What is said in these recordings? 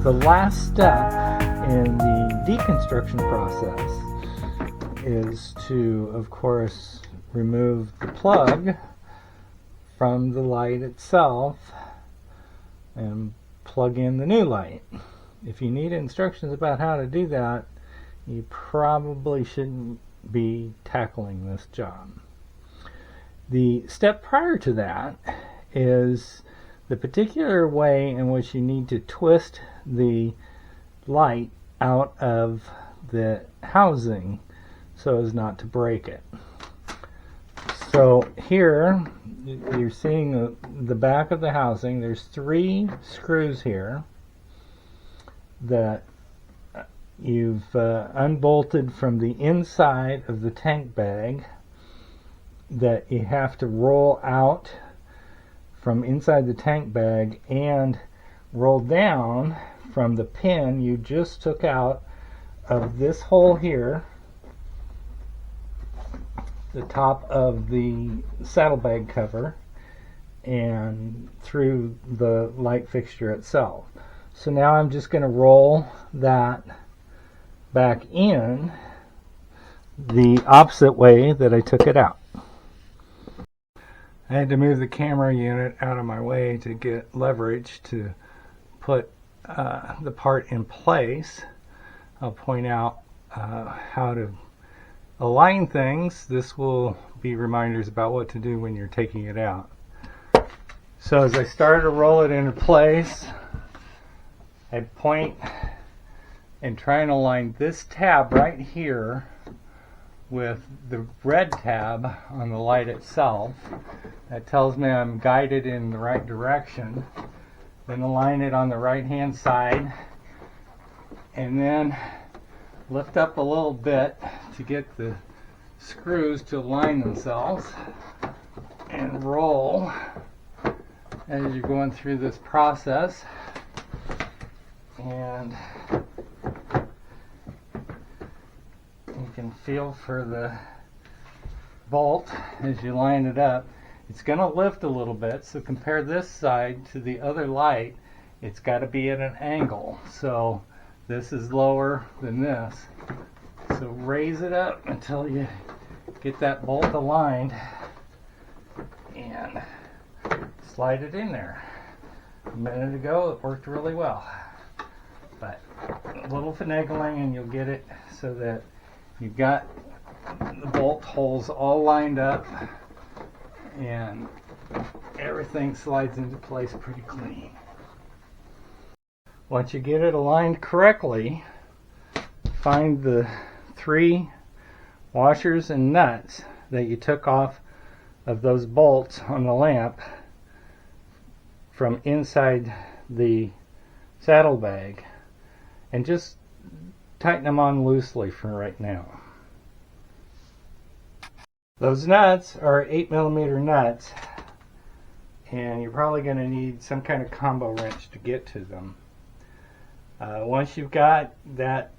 The last step in the deconstruction process is to, of course, remove the plug from the light itself and plug in the new light. If you need instructions about how to do that, you probably shouldn't be tackling this job. The step prior to that is the particular way in which you need to twist the light out of the housing so as not to break it. So here you're seeing the back of the housing. There's 3 screws here that you've unbolted from the inside of the tank bag that you have to roll out from inside the tank bag and roll down from the pin you just took out of this hole here, the top of the saddlebag cover, and through the light fixture itself. So now I'm just going to roll that back in the opposite way that I took it out. I had to move the camera unit out of my way to get leverage to put the part in place. I'll point out how to align things. This will be reminders about what to do when you're taking it out. So as I start to roll it into place, I point and try and align this tab right here with the red tab on the light itself. That tells me I'm guided in the right direction. Then align it on the right hand side and then lift up a little bit to get the screws to align themselves and roll as you're going through this process. And you can feel for the bolt as you line it up. It's going to lift a little bit, so compare this side to the other light. It's got to be at an angle, so this is lower than this. So raise it up until you get that bolt aligned and slide it in there. A minute ago it worked really well, but a little finagling and you'll get it so that you've got the bolt holes all lined up and everything slides into place pretty clean. Once you get it aligned correctly, find the 3 washers and nuts that you took off of those bolts on the lamp from inside the saddlebag and just tighten them on loosely for right now. Those nuts are 8mm nuts, and you're probably going to need some kind of combo wrench to get to them. Once you've got that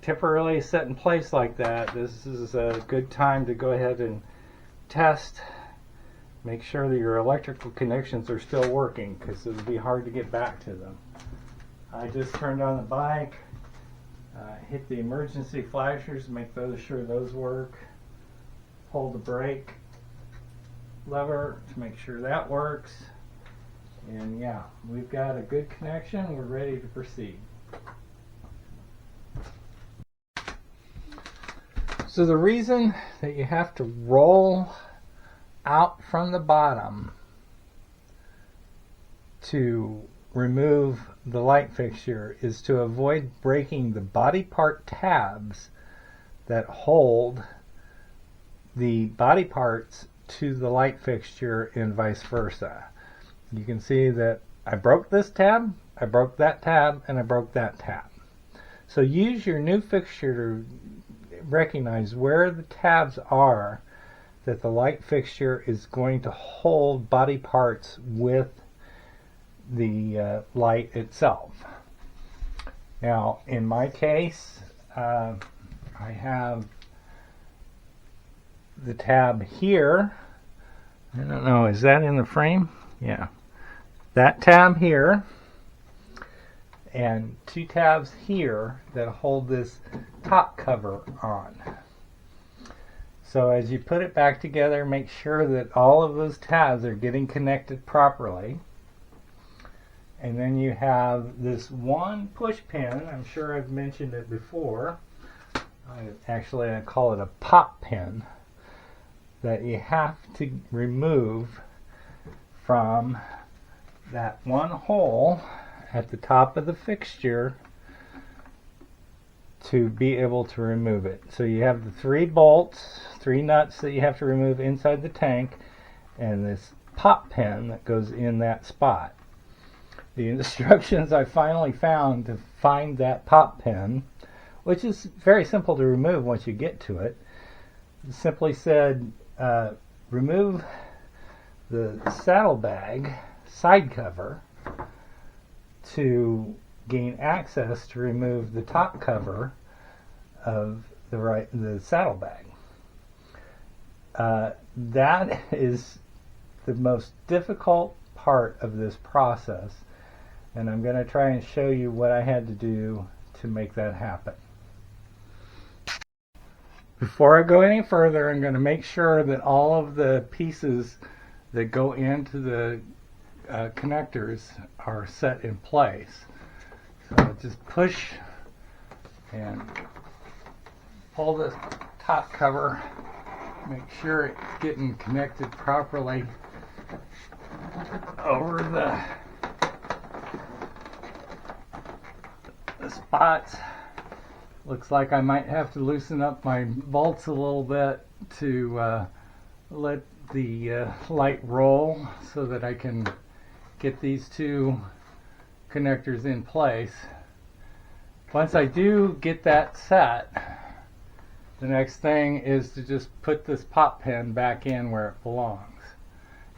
temporarily set in place like that, this is a good time to go ahead and test. Make sure that your electrical connections are still working, because it would be hard to get back to them. I just turned on the bike, hit the emergency flashers, make sure those work. Pull the brake lever to make sure that works. And yeah, we've got a good connection. We're ready to proceed. So the reason that you have to roll out from the bottom to remove the light fixture is to avoid breaking the body part tabs that hold the body parts to the light fixture and vice versa. You can see that I broke this tab, I broke that tab, and I broke that tab. So use your new fixture to recognize where the tabs are that the light fixture is going to hold body parts with the light itself. Now in my case, I have the tab here. I don't know, is that in the frame? Yeah. That tab here, and 2 tabs here that hold this top cover on. So as you put it back together, make sure that all of those tabs are getting connected properly. And then you have this one push pin. I'm sure I've mentioned it before. Actually, I call it a pop pin that you have to remove from that one hole at the top of the fixture to be able to remove it. So you have the 3 bolts, 3 nuts that you have to remove inside the tank, and this pop pin that goes in that spot. The instructions I finally found to find that pop pin, which is very simple to remove once you get to it, simply said remove the saddlebag side cover to gain access to remove the top cover of the saddlebag. That is the most difficult part of this process, and I'm going to try and show you what I had to do to make that happen. Before I go any further, I'm going to make sure that all of the pieces that go into the connectors are set in place. So just push and pull this top cover, make sure it's getting connected properly over the spots. Looks like I might have to loosen up my bolts a little bit to let the light roll so that I can get these 2 connectors in place. Once I do get that set, the next thing is to just put this pop pin back in where it belongs.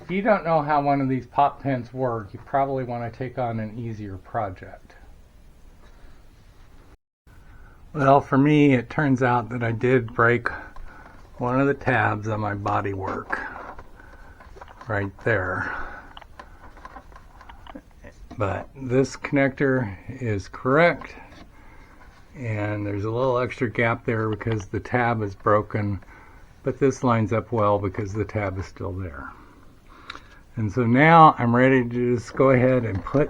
If you don't know how one of these pop pins work, you probably want to take on an easier project. Well, for me, it turns out that I did break one of the tabs on my bodywork right there. But this connector is correct, and there's a little extra gap there because the tab is broken, but this lines up well because the tab is still there. And so now I'm ready to just go ahead and put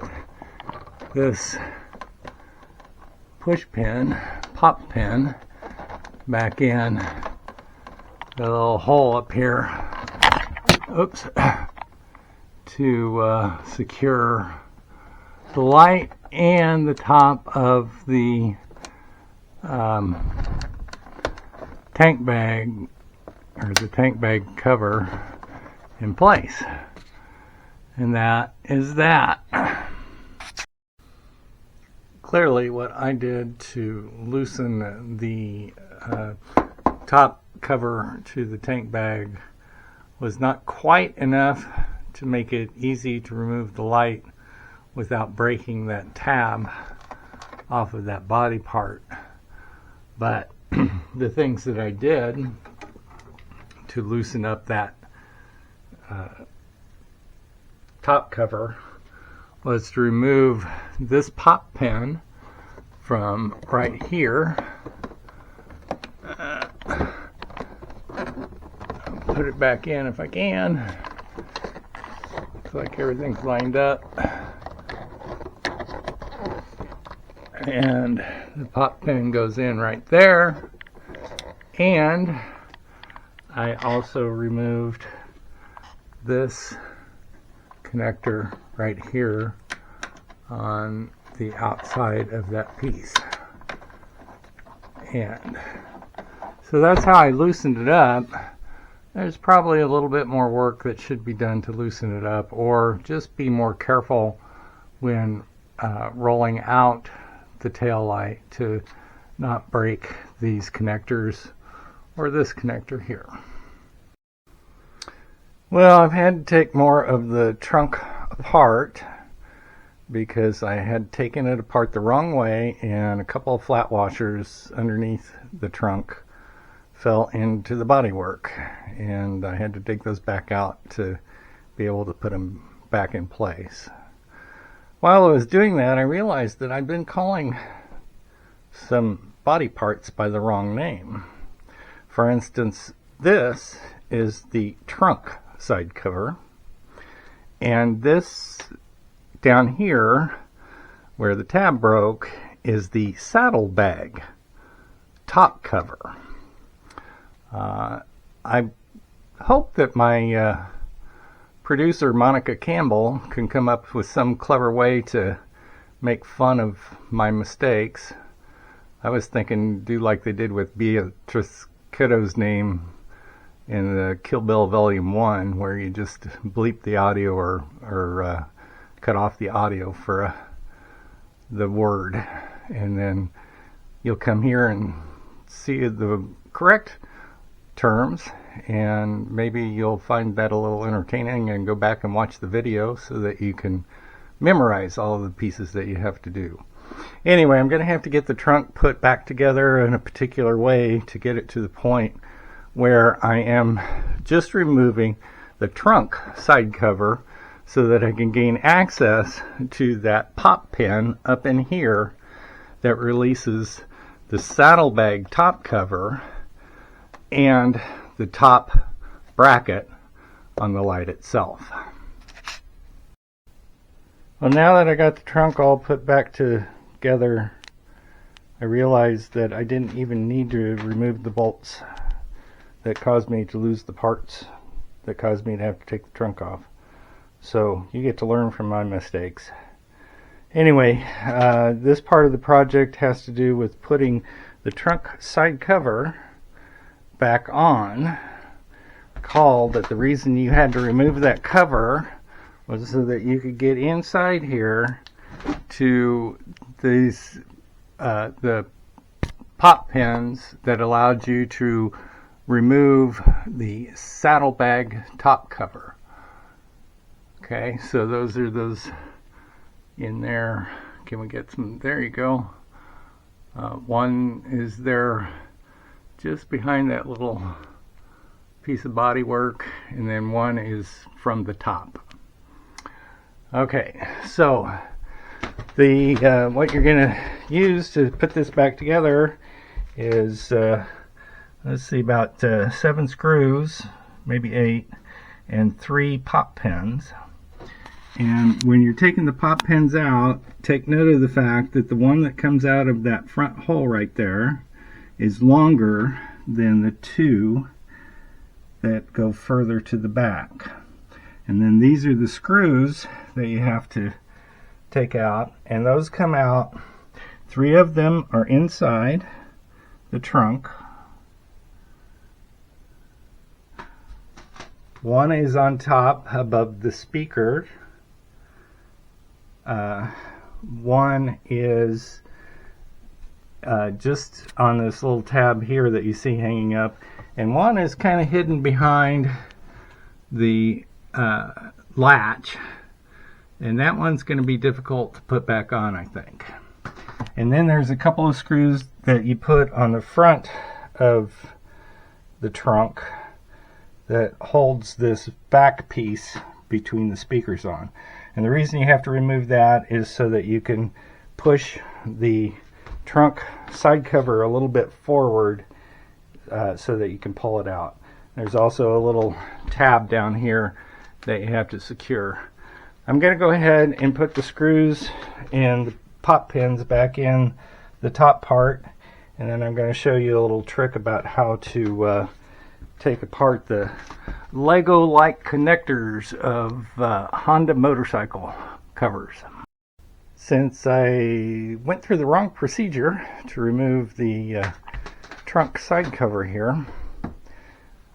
this push pin, pop pin, back in the little hole up here, oops, to secure the light and the top of the tank bag, or the tank bag cover, in place. And that is that. Clearly what I did to loosen the top cover to the tank bag was not quite enough to make it easy to remove the light without breaking that tab off of that body part. But the things that I did to loosen up that top cover was to remove this pop pin from right here, put it back in if I can. Looks like everything's lined up, and the pop pin goes in right there. And I also removed this connector right here on the outside of that piece. And so that's how I loosened it up. There's probably a little bit more work that should be done to loosen it up, or just be more careful when rolling out the tail light to not break these connectors or this connector here. Well, I've had to take more of the trunk apart because I had taken it apart the wrong way, and a couple of flat washers underneath the trunk fell into the bodywork, and I had to dig those back out to be able to put them back in place. While I was doing that, I realized that I'd been calling some body parts by the wrong name. For instance, this is the trunk side cover, and this down here where the tab broke is the saddlebag top cover. I hope that my producer Monica Campbell can come up with some clever way to make fun of my mistakes. I was thinking do like they did with Beatrice Kiddo's name in the Kill Bill Volume 1, where you just bleep the audio or cut off the audio for the word, and then you'll come here and see the correct terms, and maybe you'll find that a little entertaining and go back and watch the video so that you can memorize all of the pieces that you have to do. Anyway, I'm going to have to get the trunk put back together in a particular way to get it to the point where I am just removing the trunk side cover so that I can gain access to that pop pin up in here that releases the saddlebag top cover and the top bracket on the light itself. Well, now that I got the trunk all put back together, I realized that I didn't even need to remove the bolts that caused me to lose the parts that caused me to have to take the trunk off. So you get to learn from my mistakes. Anyway, this part of the project has to do with putting the trunk side cover back on. Recall that the reason you had to remove that cover was so that you could get inside here to these the pop pins that allowed you to remove the saddlebag top cover. Okay, so those are those in there. Can we get some? There you go. One is there just behind that little piece of bodywork, and then one is from the top. Okay, so the what you're going to use to put this back together is let's see, about 7 screws, maybe 8, and 3 pop pins. And when you're taking the pop pins out, take note of the fact that the one that comes out of that front hole right there is longer than the 2 that go further to the back. And then these are the screws that you have to take out, and those come out. 3 of them are inside the trunk. 1 is on top above the speaker. 1 is just on this little tab here that you see hanging up, and 1 is kind of hidden behind the latch, and that one's going to be difficult to put back on, I think. And then there's a couple of screws that you put on the front of the trunk that holds this back piece between the speakers on. And the reason you have to remove that is so that you can push the trunk side cover a little bit forward so that you can pull it out. There's also a little tab down here that you have to secure. I'm going to go ahead and put the screws and the pop pins back in the top part, and then I'm going to show you a little trick about how to take apart the Lego-like connectors of Honda motorcycle covers. Since I went through the wrong procedure to remove the trunk side cover here,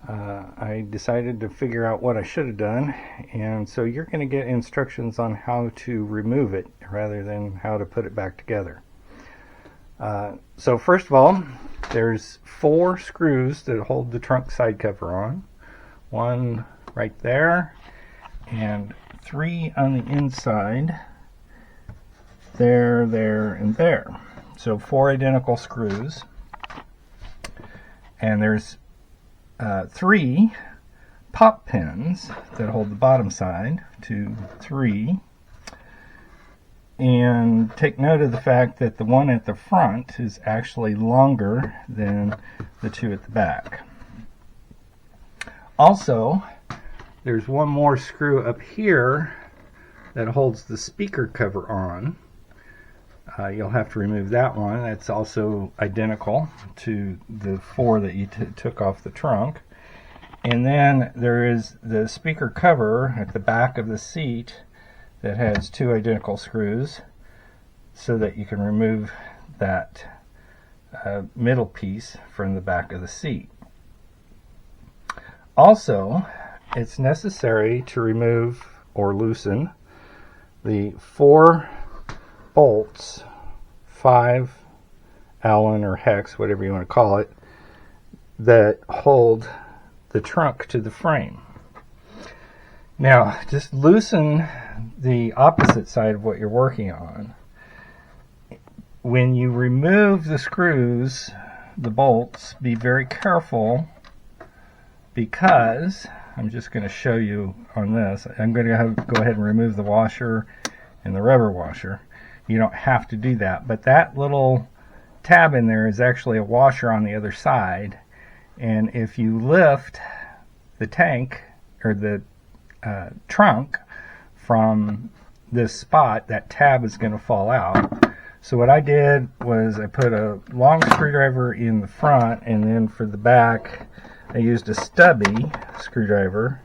I decided to figure out what I should have done, and so you're going to get instructions on how to remove it rather than how to put it back together. So first of all, there's 4 screws that hold the trunk side cover on. 1 right there, and 3 on the inside, there, and there. So 4 identical screws. And there's 3 pop pins that hold the bottom side, 2, 3. And take note of the fact that the one at the front is actually longer than the two at the back. Also, there's one more screw up here that holds the speaker cover on. You'll have to remove that one. That's also identical to the four that you took off the trunk. And then there is the speaker cover at the back of the seat that has two identical screws so that you can remove that middle piece from the back of the seat. Also, it's necessary to remove or loosen the 4 bolts, 5 Allen or hex, whatever you want to call it, that hold the trunk to the frame. Now, just loosen the opposite side of what you're working on. When you remove the screws, the bolts, be very careful, because I'm just going to show you on this. I'm going to go ahead and remove the washer and the rubber washer. You don't have to do that, but that little tab in there is actually a washer on the other side, and if you lift the tank or the trunk from this spot, that tab is going to fall out. So what I did was I put a long screwdriver in the front, and then for the back I used a stubby screwdriver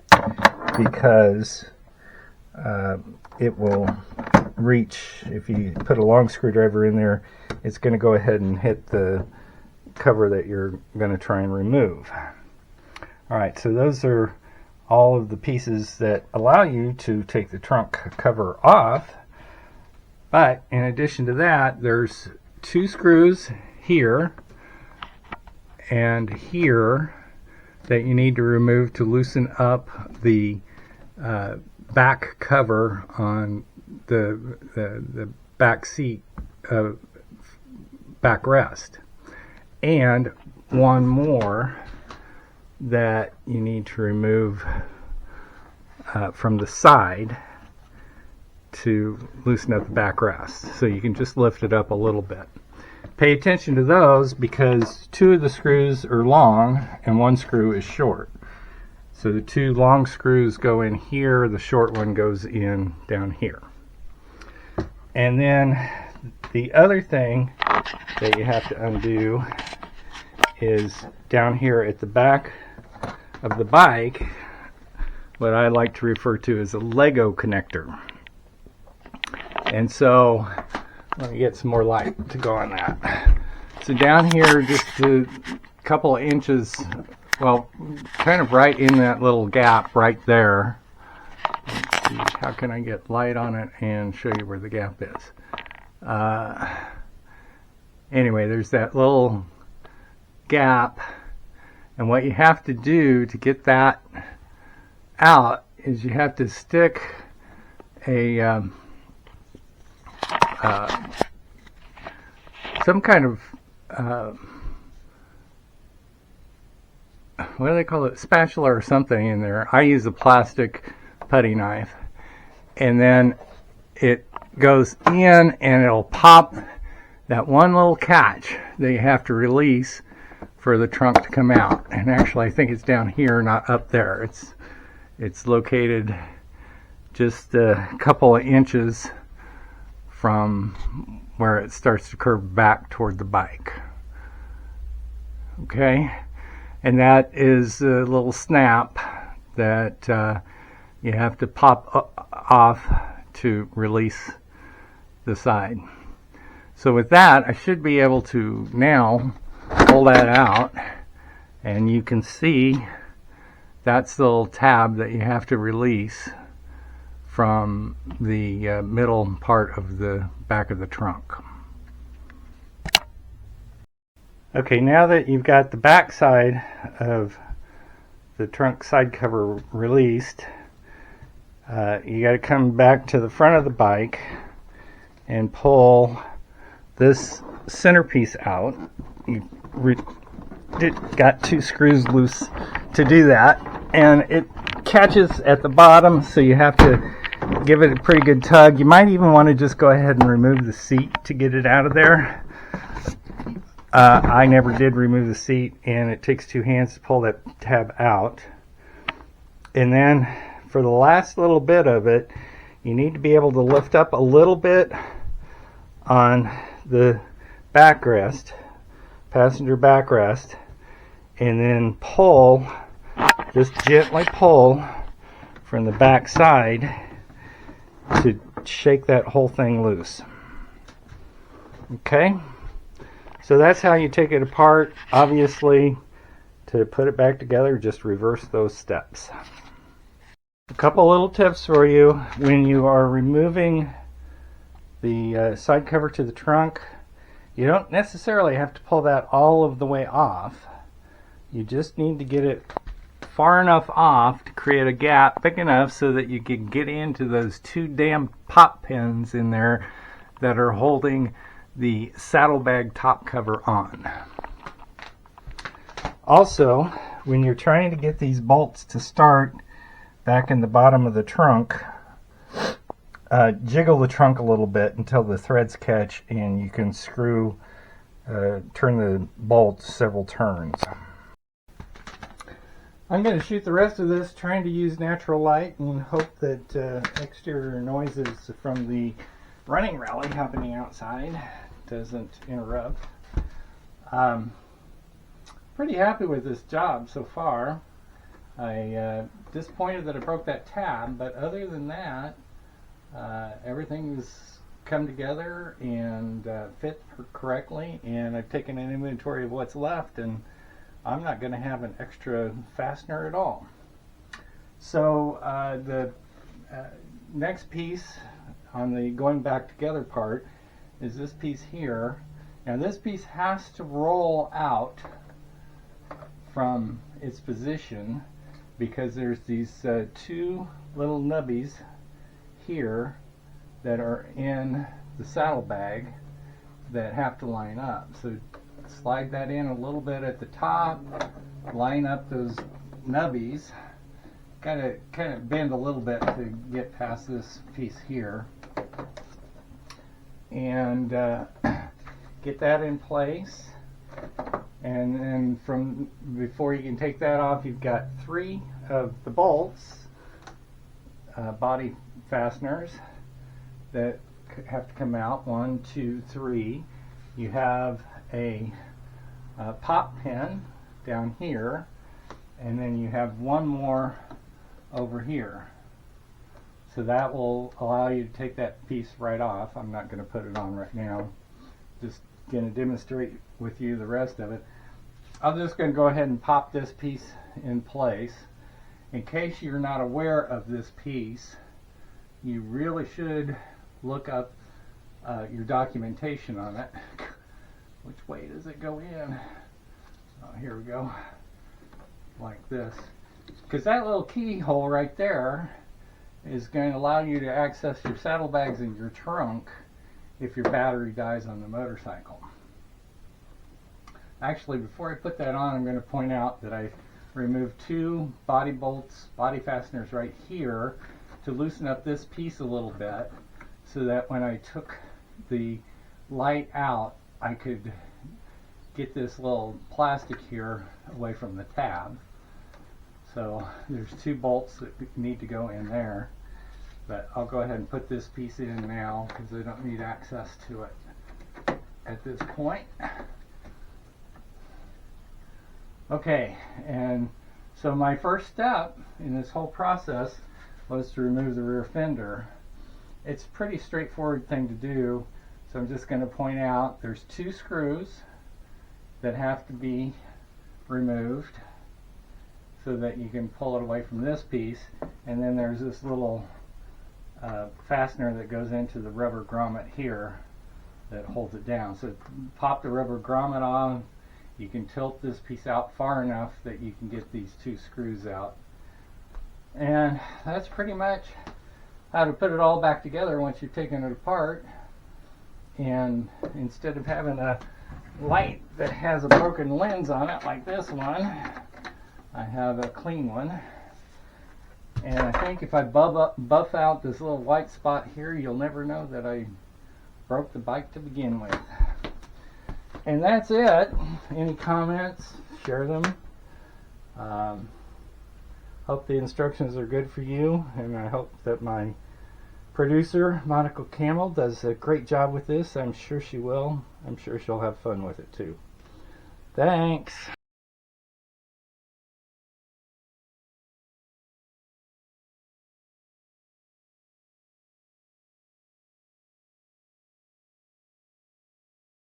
because it will reach. If you put a long screwdriver in there, it's going to go ahead and hit the cover that you're going to try and remove. Alright, so those are all of the pieces that allow you to take the trunk cover off. But in addition to that, there's 2 screws here and here that you need to remove to loosen up the back cover on the back seat backrest, and one more that you need to remove from the side to loosen up the backrest. So you can just lift it up a little bit. Pay attention to those because 2 of the screws are long and 1 screw is short. So the 2 long screws go in here, the short one goes in down here. And then the other thing that you have to undo is down here at the back of the bike, what I like to refer to as a Lego connector. And so let me get some more light to go on that. So down here, just a couple of inches, well, kind of right in that little gap right there. Let's see, how can I get light on it and show you where the gap is? Anyway, there's that little gap, and what you have to do to get that out is you have to stick a some kind of what do they call it, spatula or something in there. I use a plastic putty knife, and then it goes in and it'll pop that one little catch that you have to release for the trunk to come out. And actually I think it's down here, not up there. It's located just a couple of inches from where it starts to curve back toward the bike. Okay, and that is a little snap that you have to pop off to release the side. So with that, I should be able to now pull that out, and you can see that's the little tab that you have to release from the middle part of the back of the trunk. Okay, now that you've got the back side of the trunk side cover released, you got to come back to the front of the bike and pull this centerpiece out. You got 2 screws loose to do that, and it catches at the bottom, so you have to give it a pretty good tug. You might even want to just go ahead and remove the seat to get it out of there. I never did remove the seat, and it takes two hands to pull that tab out. And then for the last little bit of it, you need to be able to lift up a little bit on the backrest, passenger backrest, and then pull, just gently pull from the back side to shake that whole thing loose. Okay, so that's how you take it apart. Obviously, to put it back together, just reverse those steps. A couple little tips for you when you are removing the side cover to the trunk. You don't necessarily have to pull that all of the way off. You just need to get it far enough off to create a gap big enough so that you can get into those two damn pop pins in there that are holding the saddlebag top cover on. Also, when you're trying to get these bolts to start back in the bottom of the trunk, jiggle the trunk a little bit until the threads catch, and you can turn the bolts several turns. I'm going to shoot the rest of this trying to use natural light and hope that exterior noises from the running rally happening outside doesn't interrupt. Pretty happy with this job so far. Disappointed that I broke that tab, but other than that, everything's come together and fit correctly, and I've taken an inventory of what's left, and I'm not going to have an extra fastener at all. So the next piece on the going back together part is this piece here. Now this piece has to roll out from its position because there's these two little nubbies here that are in the saddlebag that have to line up. So slide that in a little bit at the top, line up those nubbies, kind of bend a little bit to get past this piece here, and get that in place. And then from before you can take that off, you've got 3 of the bolts, body fasteners that have to come out. 1, 2, 3. You have a pop pin down here, and then you have one more over here. So that will allow you to take that piece right off. I'm not going to put it on right now. Just going to demonstrate with you the rest of it. I'm just going to go ahead and pop this piece in place. In case you're not aware of this piece, you really should look up your documentation on it. Which way does it go in? Oh, here we go. Like this. Because that little keyhole right there is going to allow you to access your saddlebags in your trunk if your battery dies on the motorcycle. Actually, before I put that on, I'm going to point out that I removed 2 body bolts, body fasteners right here to loosen up this piece a little bit so that when I took the light out, I could get this little plastic here away from the tab. So there's 2 bolts that need to go in there, but I'll go ahead and put this piece in now because I don't need access to it at this point. Okay, and so my first step in this whole process was to remove the rear fender. It's a pretty straightforward thing to do, so I'm just going to point out there's 2 screws that have to be removed so that you can pull it away from this piece, and then there's this little fastener that goes into the rubber grommet here that holds it down. So pop the rubber grommet on. You can tilt this piece out far enough that you can get these 2 screws out. And that's pretty much how to put it all back together once you've taken it apart. And instead of having a light that has a broken lens on it like this one, I have a clean one. And I think if I buff out this little white spot here, you'll never know that I broke the bike to begin with. And that's it. Any comments? Share them. Hope the instructions are good for you, and I hope that my producer, Monica Camel, does a great job with this. I'm sure she will. I'm sure she'll have fun with it too. Thanks.